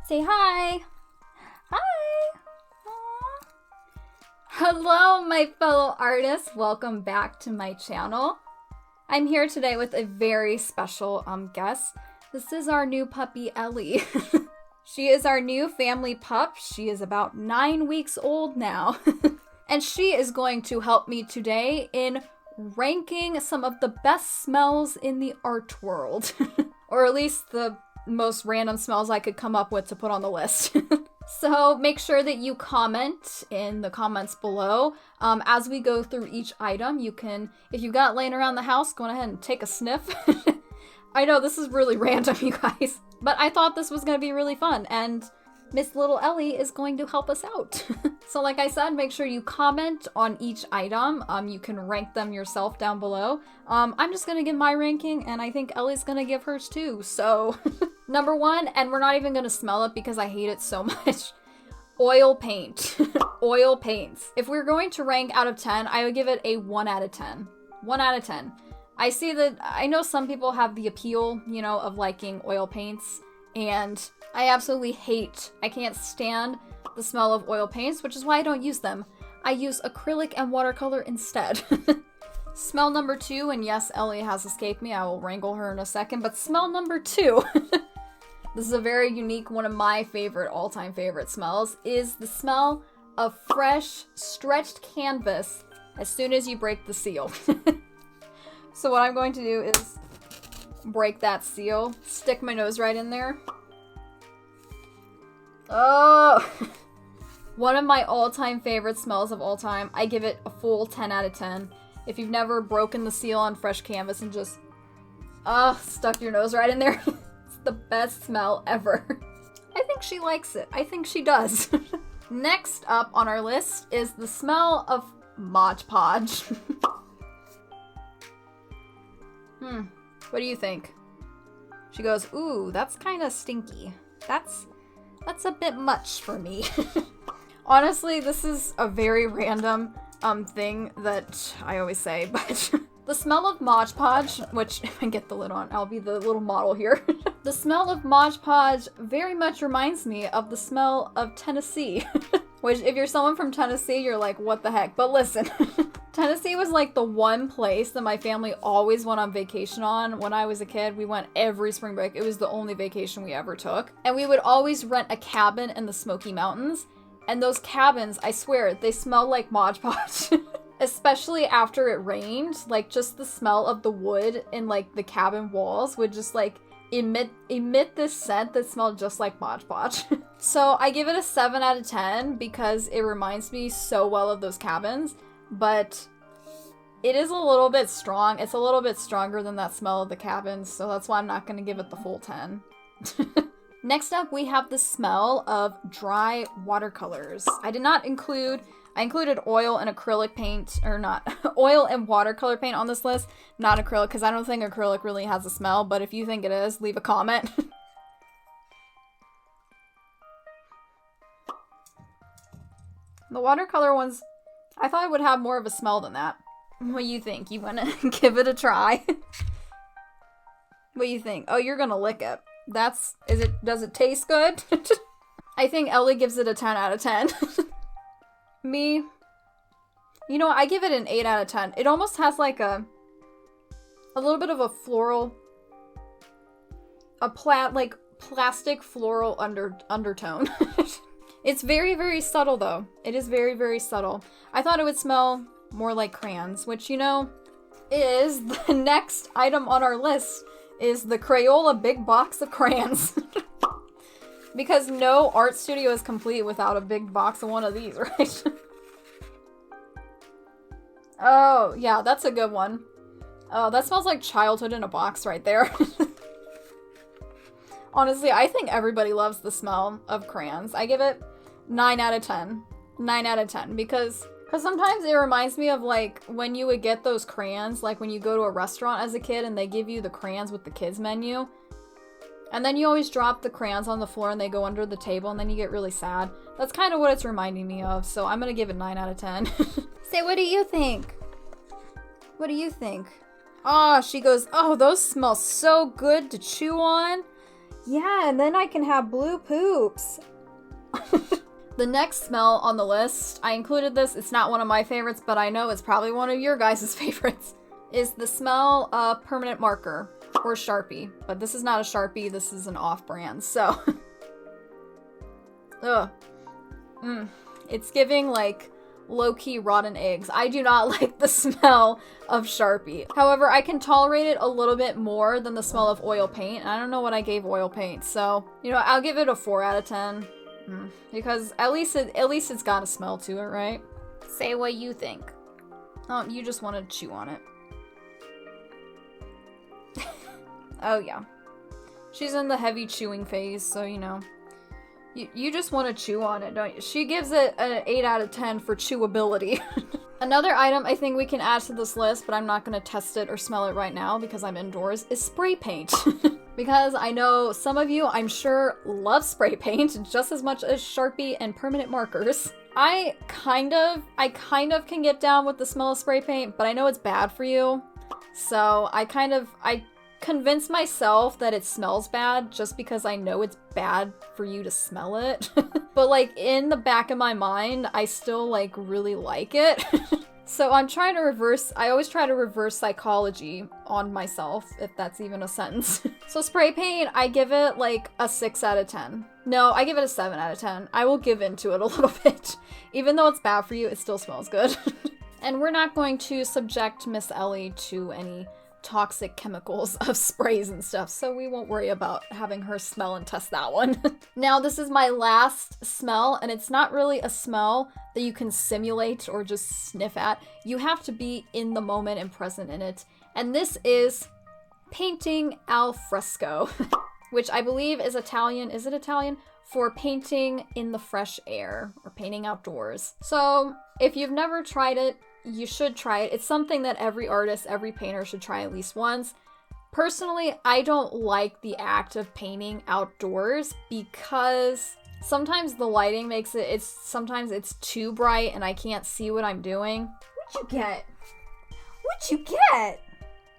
Say hi. Hi. Aww. Hello, my fellow artists. Welcome back to my channel. I'm here today with a very special guest. This is our new puppy, Ellie. She is our new family pup. She is about 9 weeks old now. And she is going to help me today in ranking some of the best smells in the art world. Or at least the most random smells I could come up with to put on the list. So make sure that you comment in the comments below. As we go through each item, you can, if you've got it laying around the house, go ahead and take a sniff. I know this is really random, you guys, but I thought this was going to be really fun, and Miss Little Ellie is going to help us out. So like I said, make sure you comment on each item. You can rank them yourself down below. I'm just going to give my ranking, and I think Ellie's going to give hers too. So number 1, and we're not even going to smell it because I hate it so much. Oil paint. Oil paints. If we're going to rank out of 10, I would give it a 1 out of 10. 1 out of 10. I know some people have the appeal, you know, of liking oil paints, and I absolutely I can't stand the smell of oil paints, which is why I don't use them. I use acrylic and watercolor instead. Smell number 2, and yes, Ellie has escaped me. I will wrangle her in a second, but smell number 2. This is a very unique, one of my all-time favorite smells, is the smell of fresh, stretched canvas as soon as you break the seal. So what I'm going to do is break that seal, stick my nose right in there. Oh! One of my all-time favorite smells of all time. I give it a full 10 out of 10. If you've never broken the seal on fresh canvas and just, stuck your nose right in there, it's the best smell ever. I think she likes it. I think she does. Next up on our list is the smell of Mod Podge. What do you think? She goes, ooh, that's kind of stinky. That's a bit much for me. Honestly, this is a very random thing that I always say, but the smell of Mod Podge, which if I get the lid on, I'll be the little model here. The smell of Mod Podge very much reminds me of the smell of Tennessee. Which, if you're someone from Tennessee, you're like, what the heck? But listen, Tennessee was like the one place that my family always went on vacation on. When I was a kid, we went every spring break. It was the only vacation we ever took. And we would always rent a cabin in the Smoky Mountains. And those cabins, I swear, they smell like Mod Podge. Especially after it rained. Like, just the smell of the wood in, like, the cabin walls would just, like, emit this scent that smelled just like Mod Podge. So I give it a 7 out of 10 because it reminds me so well of those cabins, but it is a little bit strong. It's a little bit stronger than that smell of the cabins, so that's why I'm not going to give it the full 10. Next up, we have the smell of dry watercolors. I included oil and acrylic paint, or not, oil and watercolor paint on this list, not acrylic, because I don't think acrylic really has a smell, but if you think it is, leave a comment. The watercolor ones, I thought it would have more of a smell than that. What do you think? You wanna give it a try? What do you think? Oh, you're gonna lick it. Does it taste good? I think Ellie gives it a 10 out of 10. Me, you know, I give it an 8 out of 10. It almost has like a little bit of a floral, like plastic floral undertone. It's very, very subtle though. It is very, very subtle. I thought it would smell more like crayons, which, you know, is the next item on our list is the Crayola big box of crayons. Because no art studio is complete without a big box of one of these, right? Oh, yeah, that's a good one. Oh, that smells like childhood in a box right there. Honestly, I think everybody loves the smell of crayons. I give it 9 out of 10. 9 out of 10, because sometimes it reminds me of, like, when you would get those crayons, like when you go to a restaurant as a kid and they give you the crayons with the kids menu. And then you always drop the crayons on the floor and they go under the table and then you get really sad. That's kind of what it's reminding me of, so I'm gonna give it 9 out of 10. Say, what do you think? What do you think? Oh, she goes, oh, those smell so good to chew on. Yeah, and then I can have blue poops. The next smell on the list, I included this, it's not one of my favorites, but I know it's probably one of your guys' favorites, is the smell of permanent marker or Sharpie. But this is not a Sharpie, this is an off-brand, so. Ugh. It's giving like low-key rotten eggs. I do not like the smell of Sharpie. However, I can tolerate it a little bit more than the smell of oil paint. I don't know what I gave oil paint, so, you know, I'll give it a 4 out of 10. Because at least it's got a smell to it, right? Say what you think. Oh, you just want to chew on it. Oh, yeah. She's in the heavy chewing phase, so, you know. You just want to chew on it, don't you? She gives it an 8 out of 10 for chewability. Another item I think we can add to this list, but I'm not going to test it or smell it right now because I'm indoors, is spray paint. Because I know some of you, I'm sure, love spray paint just as much as Sharpie and permanent markers. I kind of can get down with the smell of spray paint, but I know it's bad for you. So I convince myself that it smells bad just because I know it's bad for you to smell it. But like in the back of my mind, I still like really like it. So I always try to reverse psychology on myself, if that's even a sentence. So spray paint, I give it like a 6 out of 10. No, I give it a 7 out of 10. I will give into it a little bit. Even though it's bad for you, it still smells good. And we're not going to subject Miss Ellie to any toxic chemicals of sprays and stuff, so we won't worry about having her smell and test that one. Now, this is my last smell, and it's not really a smell that you can simulate or just sniff at. You have to be in the moment and present in it. And this is painting al fresco, which I believe is Italian. Is it Italian? For painting in the fresh air or painting outdoors. So if you've never tried it, you should try it. It's something that every artist, every painter should try at least once. Personally, I don't like the act of painting outdoors because sometimes the lighting makes it, sometimes it's too bright and I can't see what I'm doing. What'd you get? What'd you get?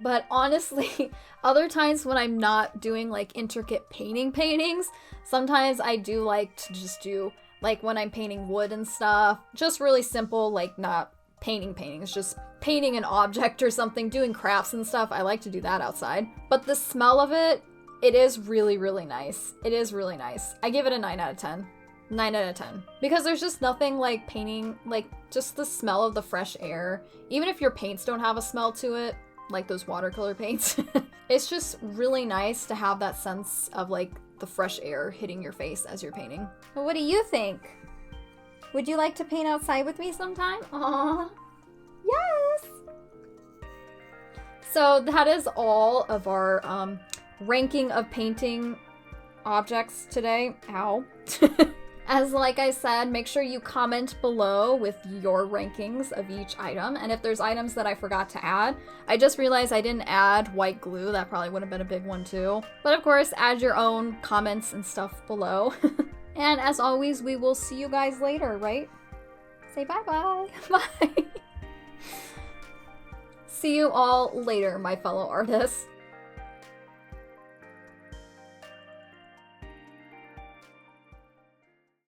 But honestly, other times when I'm not doing like intricate paintings, sometimes I do like to just do, like when I'm painting wood and stuff, just really simple, like not paintings, just painting an object or something, doing crafts and stuff. I like to do that outside. But the smell of it, it is really, really nice. It is really nice. I give it a 9 out of 10. 9 out of 10. Because there's just nothing like painting, like just the smell of the fresh air. Even if your paints don't have a smell to it, like those watercolor paints, it's just really nice to have that sense of like the fresh air hitting your face as you're painting. Well, what do you think? Would you like to paint outside with me sometime? Aww. Yes! So that is all of our ranking of painting objects today. Ow. As like I said, make sure you comment below with your rankings of each item. And if there's items that I forgot to add, I just realized I didn't add white glue. That probably would have been a big one too. But of course, add your own comments and stuff below. And as always, we will see you guys later, right? Say bye-bye. Bye. See you all later, my fellow artists.